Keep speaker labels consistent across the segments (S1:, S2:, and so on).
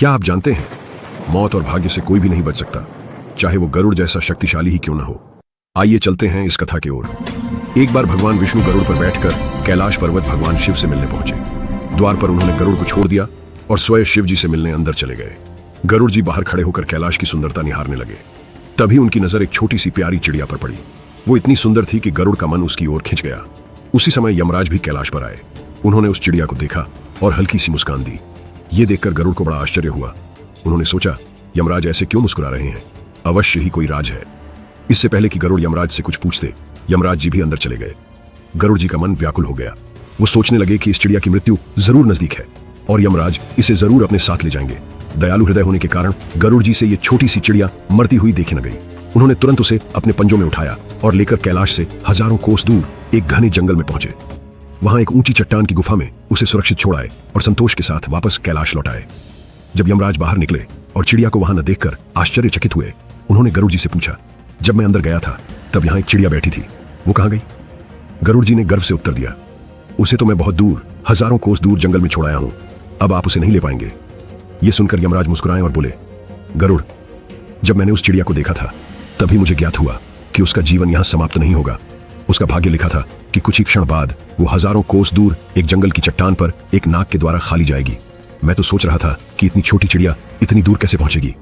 S1: क्या आप जानते हैं, मौत और भाग्य से कोई भी नहीं बच सकता, चाहे वो गरुड़ जैसा शक्तिशाली ही क्यों ना हो। आइए चलते हैं इस कथा की ओर। एक बार भगवान विष्णु गरुड़ पर बैठकर कैलाश पर्वत भगवान शिव से मिलने पहुंचे। द्वार पर उन्होंने गरुड़ को छोड़ दिया और स्वयं शिव जी से मिलने अंदर चले गए। गरुड़ जी बाहर खड़े होकर कैलाश की सुंदरता निहारने लगे। तभी उनकी नजर एक छोटी सी प्यारी चिड़िया पर पड़ी। वो इतनी सुंदर थी कि गरुड़ का मन उसकी ओर खिंच गया। उसी समय यमराज भी कैलाश पर आए। उन्होंने उस चिड़िया को देखा और हल्की सी मुस्कान दी। ये देखकर गरुड़ को बड़ा आश्चर्य हुआ। उन्होंने सोचा, यमराज ऐसे क्यों मुस्कुरा रहे हैं? अवश्य ही कोई राज है। इससे पहले कि गरुड़ यमराज से कुछ पूछते, यमराज जी भी अंदर चले गए। गरुड़ जी का मन व्याकुल हो गया। वो सोचने लगे कि इस चिड़िया की मृत्यु जरूर नजदीक है और यमराज इसे जरूर अपने साथ ले जाएंगे। दयालु हृदय होने के कारण गरुड़ जी से ये छोटी सी चिड़िया मरती हुई देखी न गई। उन्होंने तुरंत उसे अपने पंजों में उठाया और लेकर कैलाश से हजारों कोस दूर एक घने जंगल में पहुंचे। वहां एक ऊंची चट्टान की गुफा में उसे सुरक्षित छोड़ाए और संतोष के साथ वापस कैलाश लौटाए। जब यमराज बाहर निकले और चिड़िया को वहां न देखकर आश्चर्यचकित हुए, उन्होंने गरुड़ जी से पूछा, जब मैं अंदर गया था तब यहां एक चिड़िया बैठी थी, वो कहां गई? गरुड़ जी ने गर्व से उत्तर दिया, उसे तो मैं बहुत दूर, हजारों कोस दूर जंगल में छोड़ाया हूं, अब आप उसे नहीं ले पाएंगे। यह सुनकर यमराज मुस्कुराए और बोले, गरुड़, जब मैंने उस चिड़िया को देखा था तभी मुझे ज्ञात हुआ कि उसका जीवन यहां समाप्त नहीं होगा। उसका भाग्य लिखा था कि कुछ ही क्षण बाद वो हजारों कोस दूर एक जंगल की चट्टान पर एक नाग के द्वारा खाली जाएगी। मैं तो सोच रहा था कि इतनी छोटी चिड़िया इतनी दूर कैसे पहुंचेगी,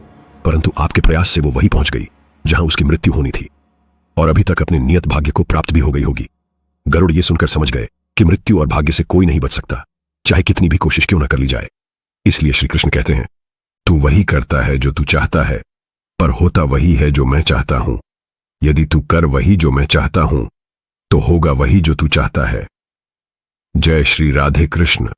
S1: परंतु आपके प्रयास से वो वहीं पहुंच गई जहां उसकी मृत्यु होनी थी और अभी तक अपने नियत भाग्य को प्राप्त भी हो गई होगी। गरुड़ ये सुनकर समझ गए कि मृत्यु और भाग्य से कोई नहीं बच सकता, चाहे कितनी भी कोशिश क्यों न कर ली जाए। इसलिए श्री कृष्ण कहते हैं, तू वही करता है जो तू चाहता है, पर होता वही है जो मैं चाहता हूं। यदि तू कर वही जो मैं चाहता हूं तो होगा वही जो तू चाहता है। जय श्री राधे कृष्ण।